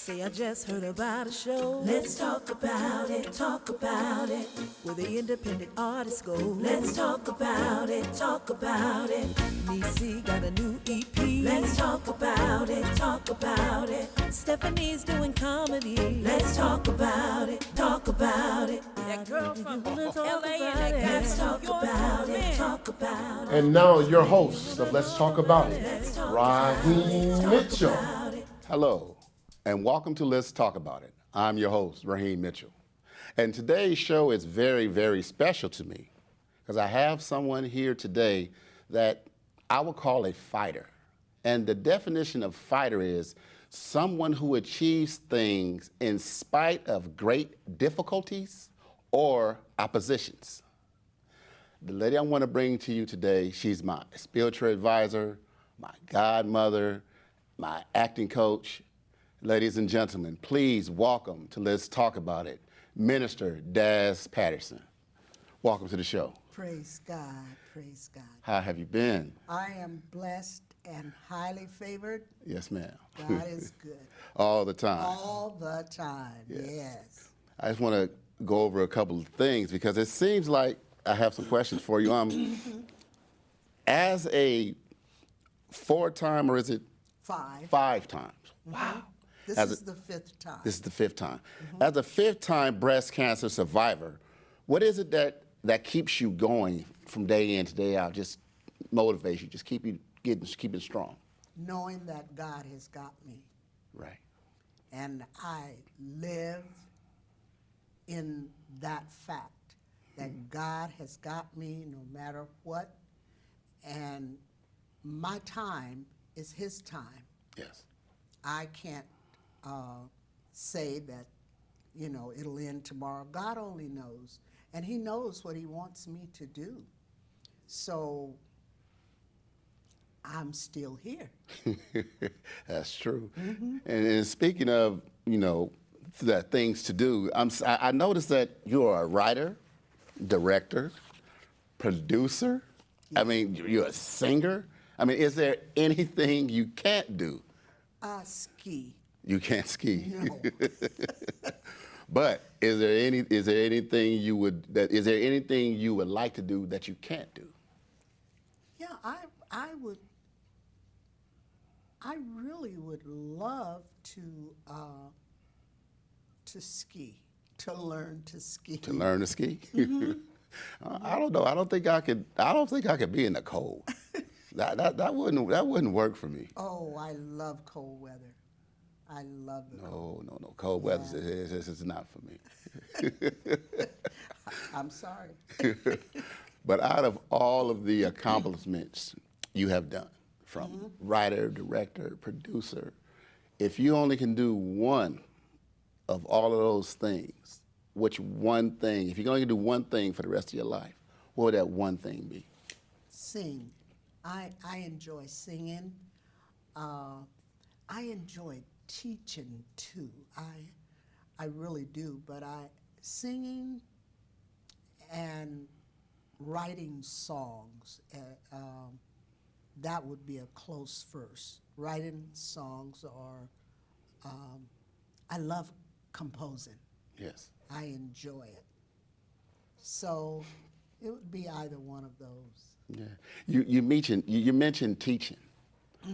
Say I just heard about a show. Let's talk about it, talk about it. Where the independent artists go. Let's talk about it, talk about it. Niecy got a new EP. Let's talk about it, talk about it. Stephanie's doing comedy. Let's talk about it, talk about it. That girl from LA and that guy Let's talk about it, talk about it. And now your host of Let's Talk About It, Raheem Mitchell. Hello, and welcome to Let's Talk About It. I'm your host, Raheem Mitchell. And today's show is very, very special to me because I have someone here today that I would call a fighter. And the definition of fighter is someone who achieves things in spite of great difficulties or oppositions. The lady I want to bring to you today, she's my spiritual advisor, my godmother, my acting coach. Ladies and gentlemen, please welcome to Let's Talk About It, Minister Daz Patterson. Welcome to the show. Praise God, praise God. How have you been? I am blessed and highly favored. Yes, ma'am. God is good. All the time. All the time, yes. I just want to go over a couple of things because it seems like I have some questions for you. As a four-time, or is it? Five times. Wow. This is the fifth time. This is the fifth time. As a fifth-time breast cancer survivor, what is it that keeps you going from day in to day out, just motivates you, just keep it strong? Knowing that God has got me. Right. And I live in that fact that God has got me no matter what, and my time is His time. Yes. I can't say that, it'll end tomorrow. God only knows, and He knows what He wants me to do. So I'm still here. That's true. And speaking of, that things to do, I noticed that you're a writer, director, producer. I mean, you're a singer. I mean, is there anything you can't do? Ski. You can't ski. No. But is there anything you would like to do that you can't do? Yeah, I really would love to ski, to learn to ski. To learn to ski? I don't know. I don't think I could be in the cold. That wouldn't work for me. Oh, I love cold weather. I love it. No. Cold weather is not for me. I'm sorry. But out of all of the accomplishments you have done, from writer, director, producer, if you only can do one of all of those things, which one thing, if you can only do one thing for the rest of your life, what would that one thing be? Sing. I enjoy singing. I enjoy teaching too. I really do. But singing and writing songs, that would be a close first. Writing songs I love composing. Yes. I enjoy it. So it would be either one of those. Yeah. You mentioned teaching.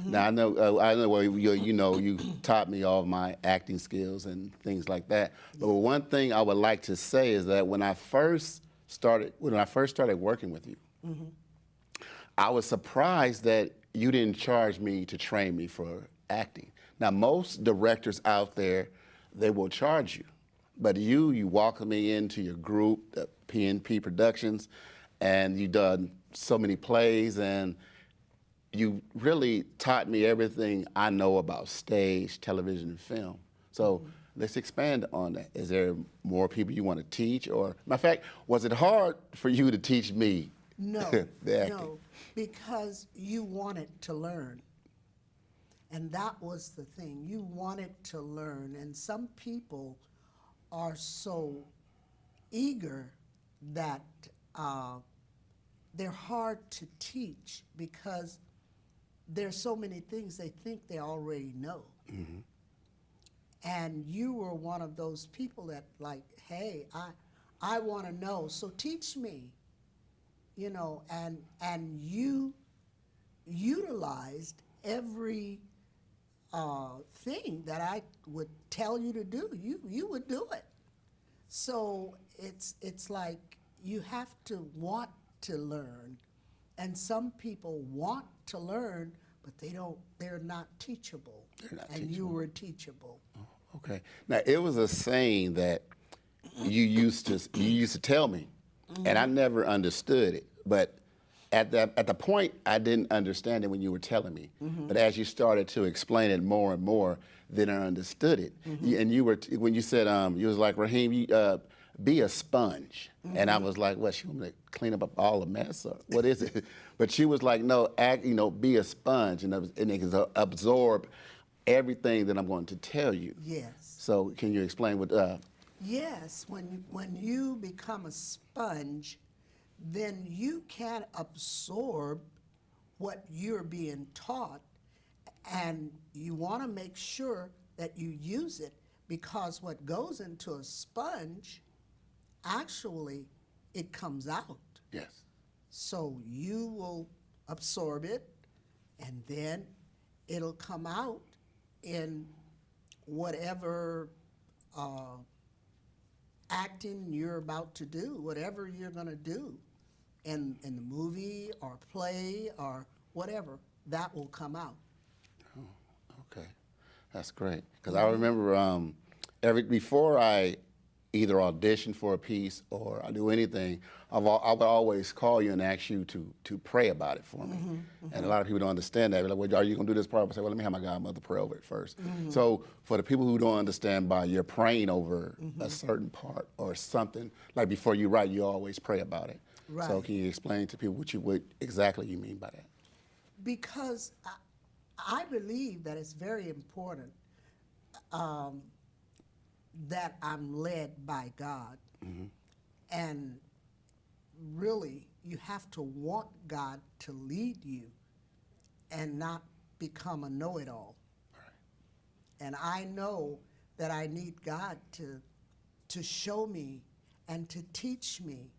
Now I know well, you taught me all of my acting skills and things like that. But one thing I would like to say is that when I first started working with you, I was surprised that you didn't charge me to train me for acting. Now most directors out there, they will charge you. But you welcomed me into your group, the PNP Productions, and you've done so many plays, and you really taught me everything I know about stage, television, and film. So let's expand on that. Is there more people you want to teach? Or, matter of fact, was it hard for you to teach me the acting? No, because you wanted to learn. And that was the thing. You wanted to learn. And some people are so eager that they're hard to teach because there's so many things they think they already know. And you were one of those people that like, hey, I want to know, so teach me, you know, and you utilized every thing that I would tell you to do. You would do it. So it's like you have to want to learn, and some people want to learn, but they're not teachable. They're not and you were teachable. Okay. Now it was a saying that you used to tell me, and I never understood it. But at the point, I didn't understand it when you were telling me. But as you started to explain it more and more, then I understood it. And you were when you said you was like, Raheem, you, be a sponge, and I was like, what? She want me to clean up all the mess, or what is it? But she was like, no, be a sponge, and it can absorb everything that I'm going to tell you. Yes. So can you explain what? Yes, when you become a sponge, then you can absorb what you're being taught, and you want to make sure that you use it, because what goes into a sponge, actually, it comes out. Yes. So you will absorb it, and then it'll come out in whatever acting you're about to do, whatever you're going to do in the movie or play or whatever, that will come out. Okay, that's great. Because I remember before I either audition for a piece or I do anything, I would always call you and ask you to pray about it for me. And a lot of people don't understand that. They're like, well, are you going to do this part? I say, well, let me have my godmother pray over it first. So for the people who don't understand, by you're praying over a certain part or something, like before you write, you always pray about it. Right. So can you explain to people what exactly you mean by that? Because I believe that it's very important that I'm led by God. And really, you have to want God to lead you and not become a know-it-all. And I know that I need God to show me and to teach me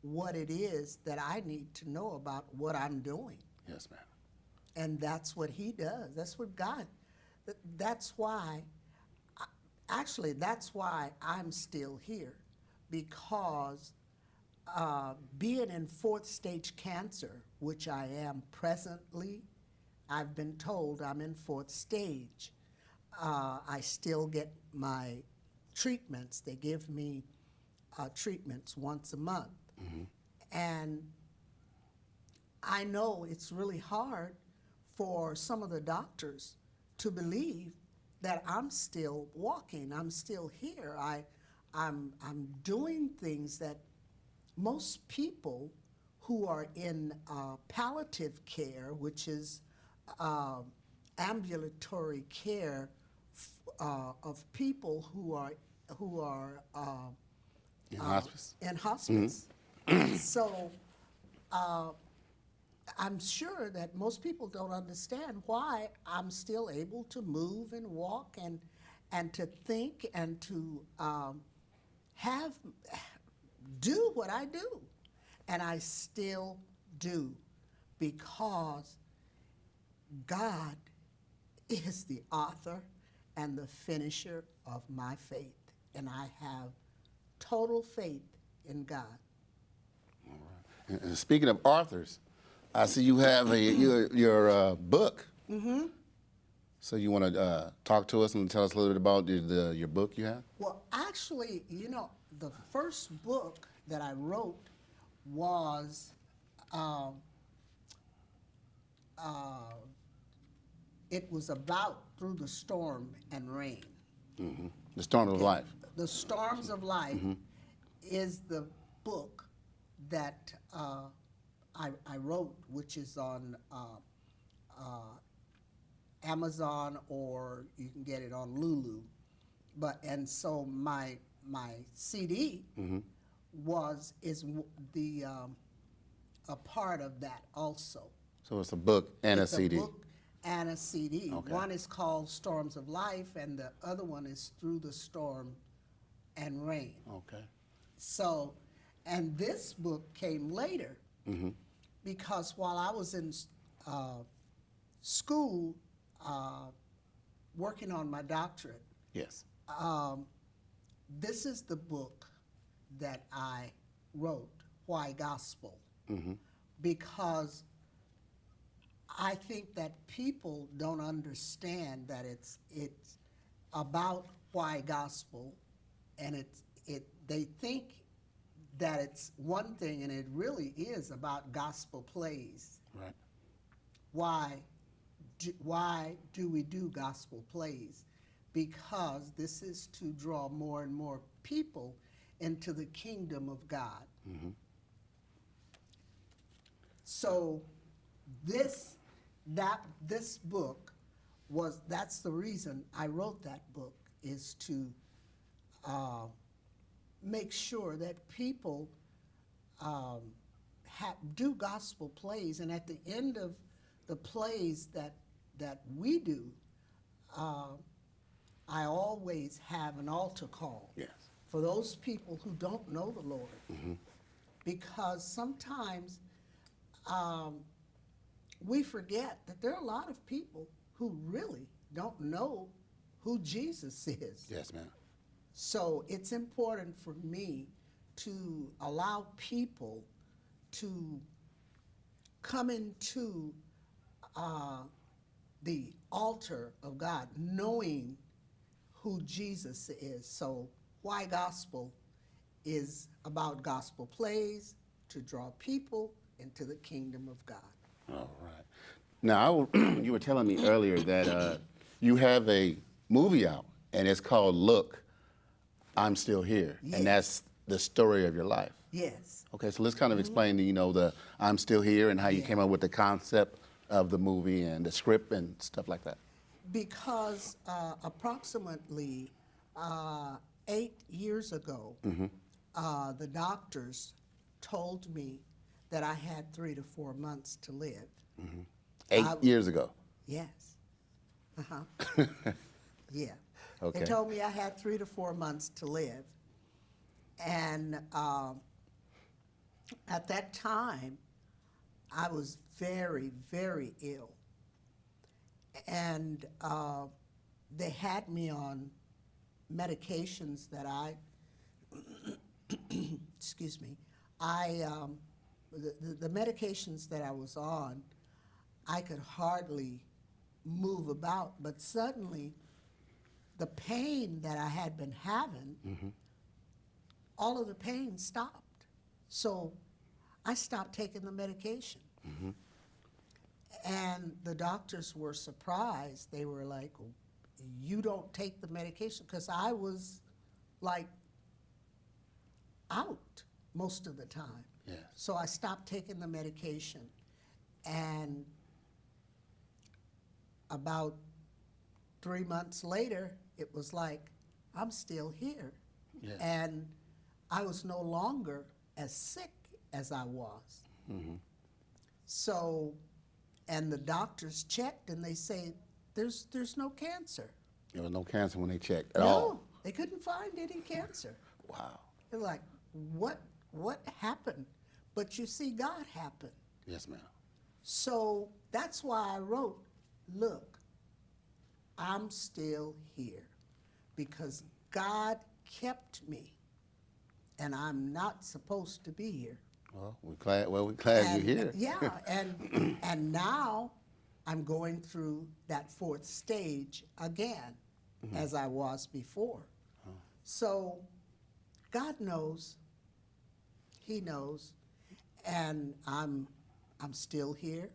what it is that I need to know about what I'm doing. Yes, ma'am. And that's what he does. That's what God, that's why, actually, that's why I'm still here. Because being in fourth stage cancer, which I am presently, I've been told I'm in fourth stage. I still get my treatments. They give me treatments once a month. And I know it's really hard for some of the doctors to believe that I'm still walking, I'm still here. I'm doing things that most people who are in palliative care, which is ambulatory care of people who are In hospice. in hospice. So I'm sure that most people don't understand why I'm still able to move and walk and to think and to do what I do. And I still do, because God is the author and the finisher of my faith. And I have total faith in God. And speaking of authors, I see you have your book. So you want to talk to us and tell us a little bit about your book you have? Well, actually, the first book that I wrote was it was about Through the Storm and Rain. The Storm of Life. The Storms of Life is the book that I wrote, which is on Amazon, or you can get it on Lulu. And so my CD is a part of that also. So it's a book and It's a CD. book and a CD. Okay. One is called Storms of Life, and the other one is Through the Storm and Rain. Okay. So, and this book came later because while I was in school working on my doctorate, Yes. this is the book that I wrote, Why Gospel? Because I think that people don't understand that it's about why gospel, and they think that it's one thing, and it really is about gospel plays. Right. Why do we do gospel plays? Because this is to draw more and more people into the kingdom of God. So this book that's the reason I wrote that book, is to make sure that people do gospel plays, and at the end of the plays that we do, I always have an altar call Yes. for those people who don't know the Lord, because sometimes we forget that there are a lot of people who really don't know who Jesus is. Yes, ma'am. So it's important for me to allow people to come into the altar of God knowing who Jesus is. So Why Gospel is about gospel plays to draw people into the kingdom of God. All right. Now, you were telling me earlier that you have a movie out, and it's called Look, I'm Still Here. Yes. And that's the story of your life. Yes. Okay, so let's kind of explain, the I'm Still Here and how you Yeah. came up with the concept of the movie and the script and stuff like that. Because approximately 8 years ago, the doctors told me that I had 3 to 4 months to live. 8 years ago. Yes. Uh-huh. Yeah. Okay. They told me I had 3 to 4 months to live. And at that time, I was very, very ill. And they had me on medications that excuse me, the medications that I was on, I could hardly move about, but suddenly the pain that I had been having, all of the pain stopped. So I stopped taking the medication. And the doctors were surprised. They were like, you don't take the medication? Because I was like out most of the time. Yes. So I stopped taking the medication. And about 3 months later, it was like, I'm still here. Yes. And I was no longer as sick as I was. So, and the doctors checked and they say, there's no cancer. There was no cancer when they checked at No, all. they couldn't find any cancer. Wow. They're like, what happened? But you see, God happened. Yes, ma'am. So that's why I wrote, look, I'm still here because God kept me, and I'm not supposed to be here. Well, we're glad And, you're here. Yeah, and now I'm going through that 4th stage again, as I was before. So God knows, He knows, and I'm still here,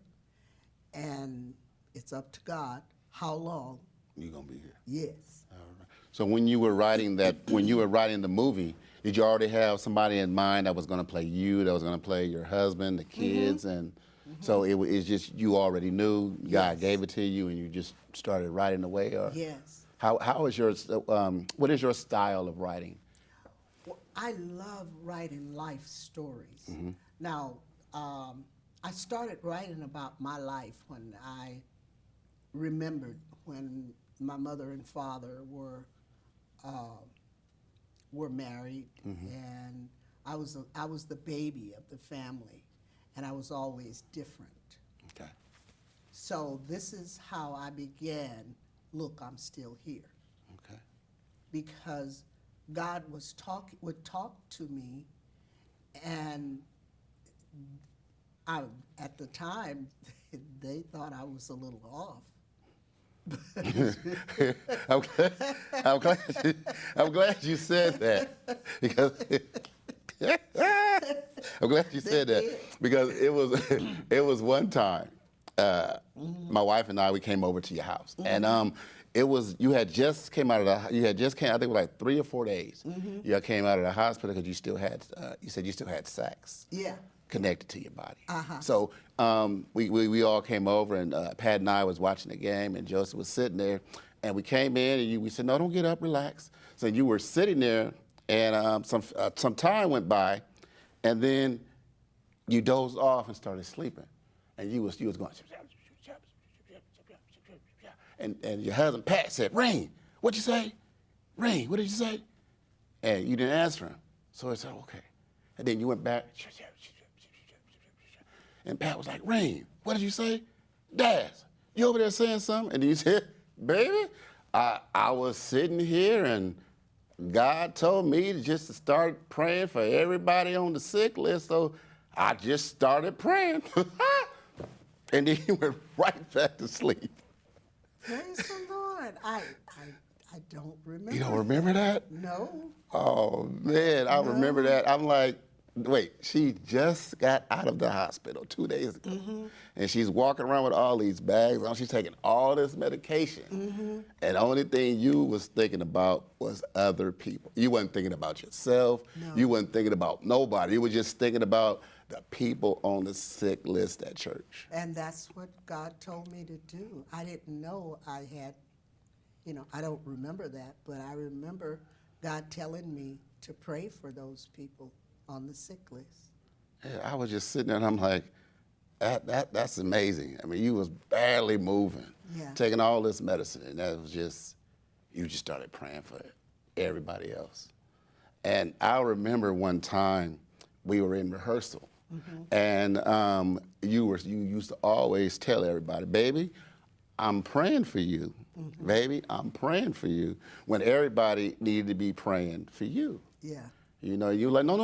and it's up to God how long. You're gonna be here. Yes. All right. So when you were writing the movie, did you already have somebody in mind that was going to play you, that was going to play your husband, the kids, and so it's just you already knew God gave it to you, and you just started writing away, or Yes. how is your what is your style of writing? Well, I love writing life stories. Now, I started writing about my life when I remembered when my mother and father were married, and I was the baby of the family, and I was always different. Okay. So this is how I began. Look, I'm still here, Okay. because God would talk to me, and at the time they thought I was a little off. I'm glad you said that, because I'm glad you said that, because it was one time my wife and I, we came over to your house, and it was, you had just came out of I think it was like 3 or 4 days. You came out of the hospital because you still had you said you still had sacs. Yeah. Connected to your body. Uh-huh. So we all came over, and Pat and I was watching the game, and Joseph was sitting there, and we came in, and we said, no, don't get up, relax. So you were sitting there, and some time went by, and then you dozed off and started sleeping, and you was going, and your husband Pat said, Rain, what'd you say? Rain, what did you say? And you didn't answer him. So I said, okay. And then you went back. And Pat was like, Rain, what did you say? Daz, you over there saying something? And you said, baby, I was sitting here, and God told me to start praying for everybody on the sick list, so I just started praying. And then you went right back to sleep. Praise the Lord. I don't remember. You don't remember that? No. Oh, man, I remember that. I'm like, wait, she just got out of the hospital 2 days ago, and she's walking around with all these bags on. She's taking all this medication, and the only thing you was thinking about was other people. You wasn't thinking about yourself. No. You wasn't thinking about nobody. You were just thinking about the people on the sick list at church. And that's what God told me to do. I didn't know I had, I don't remember that, but I remember God telling me to pray for those people on the sick list. Yeah, I was just sitting there, and I'm like, that's amazing. I mean, you was barely moving, taking all this medicine, and that was just, you just started praying for everybody else. And I remember one time we were in rehearsal, and you used to always tell everybody, baby, I'm praying for you. Baby, I'm praying for you, when everybody needed to be praying for you. Yeah. You know, you like, no,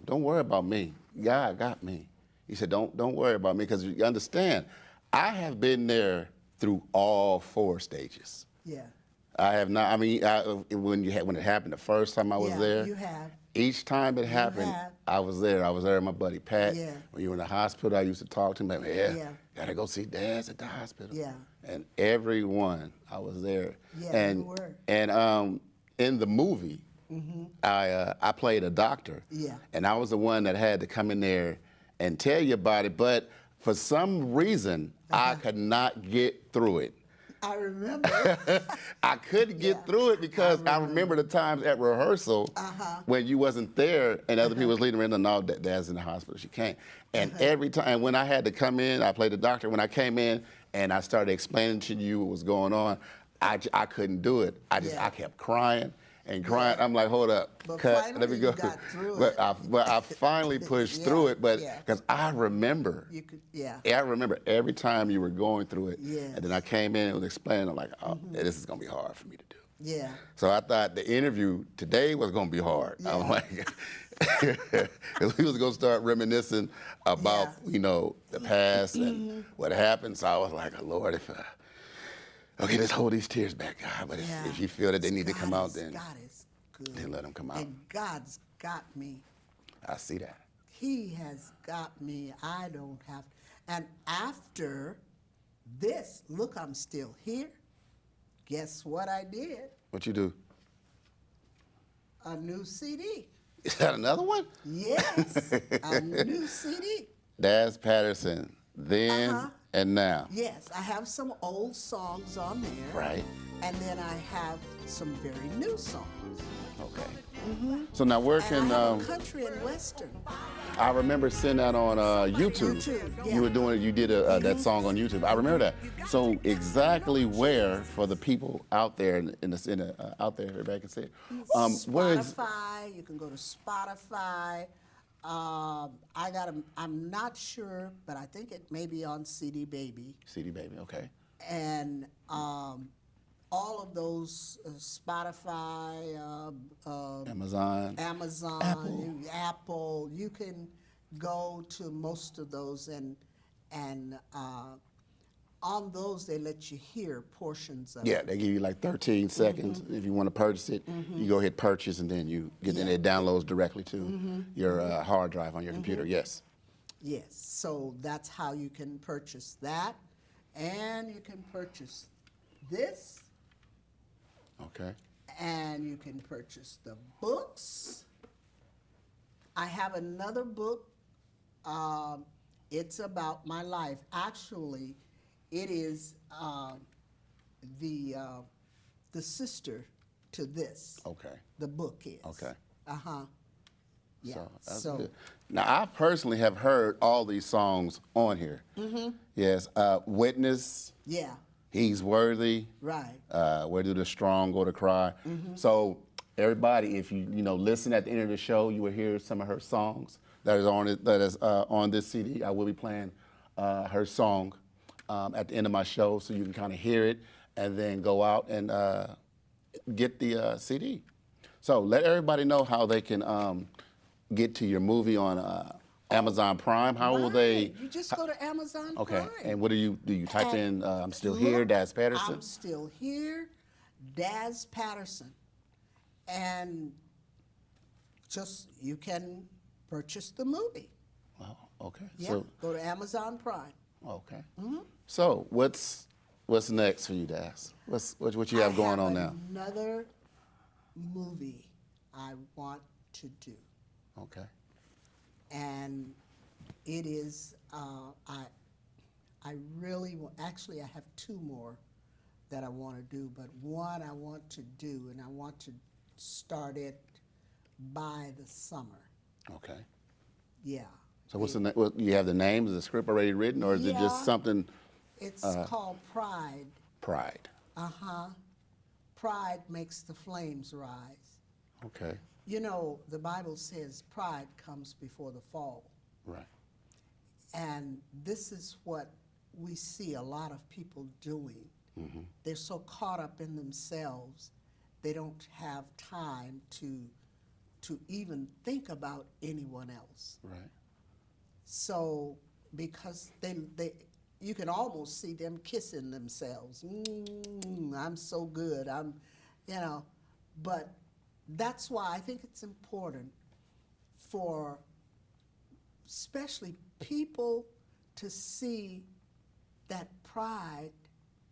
don't worry about me. God got me. He said, don't worry about me, because you understand, I have been there through all 4 stages. Yeah. I have not. I mean, when it happened the first time I was there, you have. Each time it happened, have. I was there. I was there with my buddy Pat. Yeah. When you were in the hospital, I used to talk to him. Like, Yeah. gotta go see Daz at the hospital. Yeah. And every one, I was there. Yeah, and you were. and in the movie, I played a doctor. Yeah. And I was the one that had to come in there and tell you about it. But for some reason, I could not get through it. I remember. I couldn't get through it because I remember the times at rehearsal when you wasn't there and other people was leading around, and no, Dad's in the hospital, she can't. And every time, when I had to come in, I played the doctor. When I came in and I started explaining to you what was going on, I couldn't do it. I kept crying and crying. I'm like, hold up, But cut, finally let me go. you got through but it. I finally pushed through it, but because I remember. You could, yeah. I remember every time you were going through it. Yes. And then I came in and was explaining, I'm like, oh, this is going to be hard for me to do. Yeah. So I thought the interview today was going to be hard. Yeah. I'm like, because we was going to start reminiscing about, the past and what happened. So I was like, oh, Lord, okay, let's hold these tears back, God. But if you feel that they need to come out, then God is good. then let them come out. And God's got me. I see that. He has got me. I don't have. And after this, look, I'm still here. Guess what I did? What you do? A new CD. Is that another one? Yes, a new CD. Daz Patterson, then and now. Yes, I have some old songs on there. Right. And then I have some very new songs. Okay. So now where And can I have a country and western. I remember seeing that on YouTube. YouTube, yeah. You were doing, you did that song on YouTube. I remember that. So exactly where for the people out there out there, everybody can see it. Where is Spotify. You can go to Spotify. I'm not sure, but I think it may be on CD Baby. CD Baby? Okay. And all of those Spotify, Amazon, Apple. You can go to most of those, and on those they let you hear portions of Yeah, it. they give you like 13 seconds if you want to purchase it. You go hit purchase, and then you get and it downloads directly to your hard drive on your computer. Yes. Yes, so that's how you can purchase that, and you can purchase this, Okay. and you can purchase the books. I have another book. It's about my life. Actually, it is the sister to this. Okay. The book is. Okay. Yeah. So that's good. Now, I personally have heard all these songs on here. Yes. Witness. Yeah. He's Worthy. Right. Where do the strong go to cry? So everybody, if you listen at the end of the show, you will hear some of her songs that is on this CD. I will be playing her song at the end of my show, so you can kind of hear it and then go out and get the CD. So let everybody know how they can get to your movie on Amazon Prime. How will they? You just go to Amazon Okay. Prime. And what do you type in? I'm still Look, here, Daz Patterson. I'm still here, Daz Patterson, and just you can purchase the movie. Oh, okay. Yeah, So go to Amazon Prime. okay. So what's next for you, Daz? What you have going on now? Another movie I want to do, Okay. and it is I really actually I have two more that I want to do, but one I want to do, and I want to start it by the summer. Okay. Yeah. So what's the what, you have the name? Is the script already written, or is it Yeah. just something? It's called Pride. Pride. Pride makes the flames rise. Okay. You know, the Bible says pride comes before the fall. Right. And this is what we see a lot of people doing. They're so caught up in themselves, they don't have time to even think about anyone else. Right. So because they you can almost see them kissing themselves. I'm so good. But that's why I think it's important for especially people to see that pride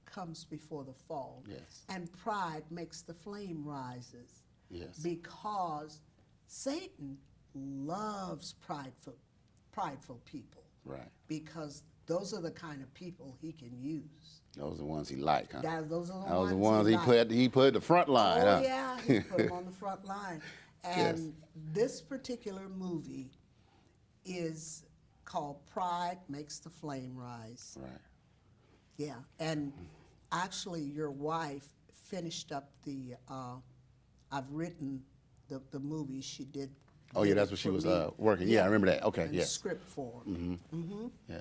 comes before the fall. Yes. And pride makes the flame rises. Yes. Because Satan loves prideful people. Right. Because those are the kind of people he can use. Those are the ones he liked, huh? Those are Those are the ones he put at the front line, Oh huh? yeah, he put them on the front line. And this particular movie is called Pride Makes the Flame Rise. Right. Yeah, and actually your wife finished up the, I've written the movie, she did. Oh yeah, did that's it what she for was me. working. Yeah, I remember that. Okay, in yes. script form. Yeah.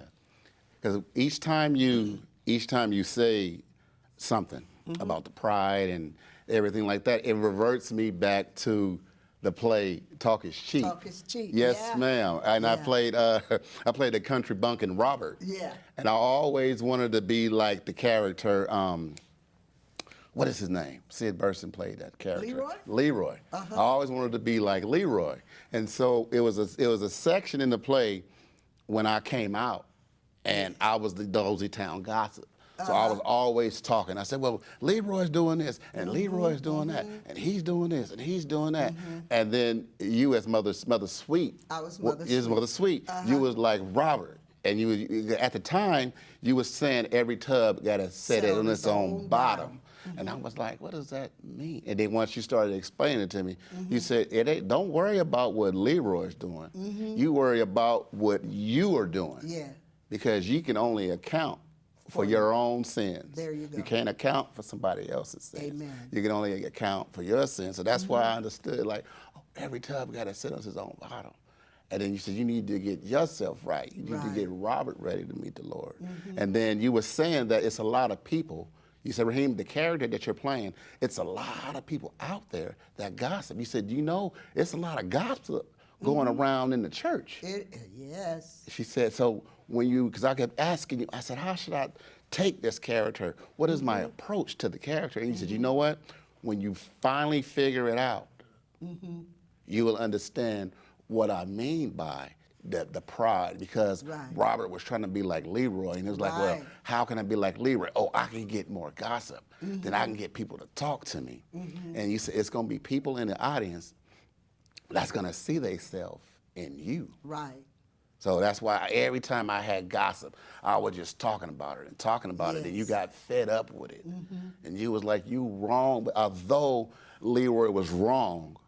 Because each time you say something about the pride and everything like that, it reverts me back to the play Talk Is Cheap. Talk Is Cheap, Yes, yeah. ma'am. And I Yeah. played the country bumpkin Robert. Yeah. And I always wanted to be like the character. What is his name? Sid Burson played that character. Leroy? Leroy. I always wanted to be like Leroy. And so it was a section in the play when I came out, and I was the Dozy Town gossip. So I was always talking. I said, well, Leroy's doing this, and Leroy's doing that, and he's doing this, and he's doing that. And then you as Mother Sweet. I was Mother is Sweet. Mother Sweet. You was like Robert. And you at the time, you was saying every tub got to set it on its own bottom. And I was like, what does that mean? And then once you started explaining it to me, you said, don't worry about what Leroy's doing. You worry about what you are doing. Yeah. Because you can only account for your own sins. There you go. You can't account for somebody else's sins. Amen. You can only account for your sins. So that's why I understood, like, oh, every tub got to sit on his own bottom. And then you said, you need to get yourself right. You need to get Robert ready to meet the Lord. And then you were saying that it's a lot of people. You said, Raheem, the character that you're playing, it's a lot of people out there that gossip. You said, you know, it's a lot of gossip going around in the church. Yes. She said, so when you, because I kept asking you, I said, how should I take this character? What is my approach to the character? And you said, you know what? When you finally figure it out, you will understand what I mean by the pride, because Robert was trying to be like Leroy, and he was like, well, how can I be like Leroy? Oh, I can get more gossip. Then I can get people to talk to me. And you said, it's going to be people in the audience that's going to see themselves in you. Right. So that's why every time I had gossip, I was just talking about it and talking about it, and you got fed up with it. And you was like, you wrong, but although Leroy was wrong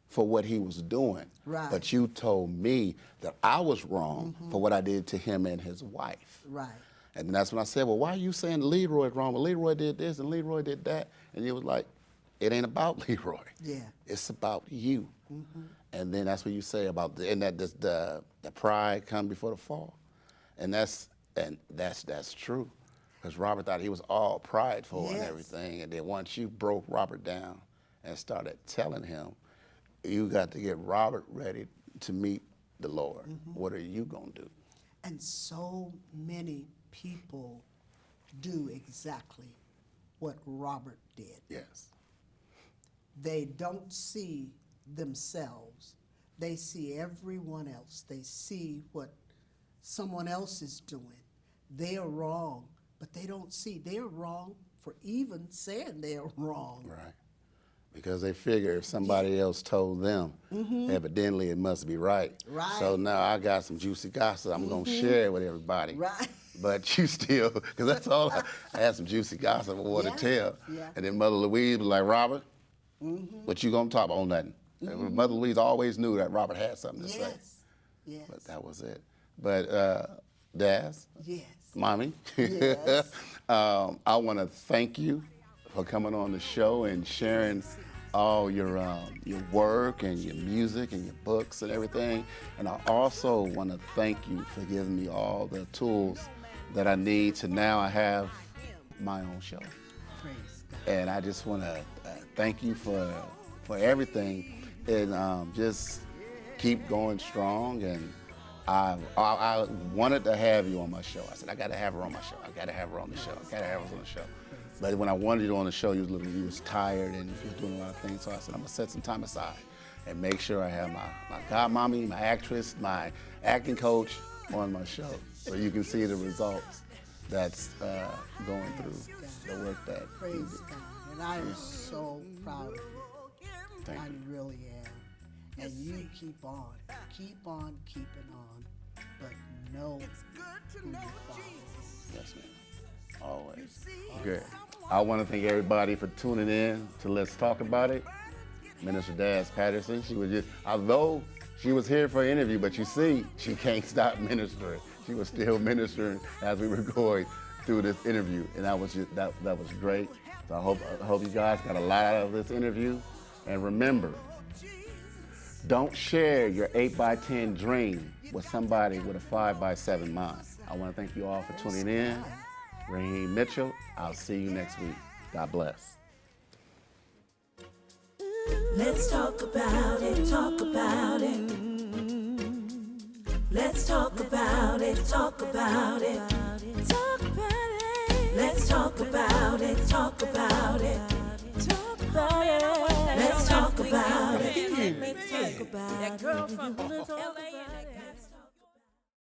for what he was doing, but you told me that I was wrong for what I did to him and his wife. Right. And that's when I said, well, why are you saying Leroy's wrong? Well, Leroy did this and Leroy did that. And you was like, it ain't about Leroy. Yeah. It's about you. And then that's what you say about the pride come before the fall. And that's true. Because Robert thought he was all prideful and everything. And then once you broke Robert down and started telling him, you got to get Robert ready to meet the Lord. What are you going to do? And so many people do exactly what Robert did. Yes. They don't see themselves. They see everyone else. They see what someone else is doing. They are wrong, but they don't see they're wrong for even saying they're wrong. Right. Because they figure if somebody else told them, evidently it must be right. Right. So now I got some juicy gossip. I'm going to share it with everybody. Right. But you still, because that's all, I had some juicy gossip I want to tell. Yeah. And then Mother Louise was like, Robert, what you going to talk about? Oh, nothing. And Mother Louise always knew that Robert had something to say. Yes. But that was it. But Daz, Yes. Mommy, Yes. I want to thank you for coming on the show and sharing all your work and your music and your books and everything. And I also want to thank you for giving me all the tools that I need to now I have my own show. Praise God. And I just want to thank you for everything, and just keep going strong. And I wanted to have you on my show. I said, I got to have her on my show. I got to have her on the show. I got to have her on the show. But when I wanted you on the show, you was tired and you was doing a lot of things. So I said, I'm going to set some time aside and make sure I have my godmommy, my actress, my acting coach on my show, so you can see the results that's going through the work that you Praise do. God. And I am so proud of you. Thank I you. really am. And you keep on keeping on, but know who you follow. Yes, ma'am. Always. Good. I want to thank everybody for tuning in to Let's Talk About It. Minister Daz Patterson, she was just, although she was here for an interview, but you see, she can't stop ministering. She was still ministering as we were going through this interview, and that was just, that was great. So I hope you guys got a lot out of this interview. And remember, don't share your 8x10 dream with somebody with a 5x7 mind. I want to thank you all for tuning in. Raheem Mitchell, I'll see you next week. God bless. Let's talk about it, talk about it. Let's talk about it, talk about it. Talk about it. Let's talk about it, talk about it. Talk about it. Let's talk about it. Let's talk about it. That girl from Let's talk LA about and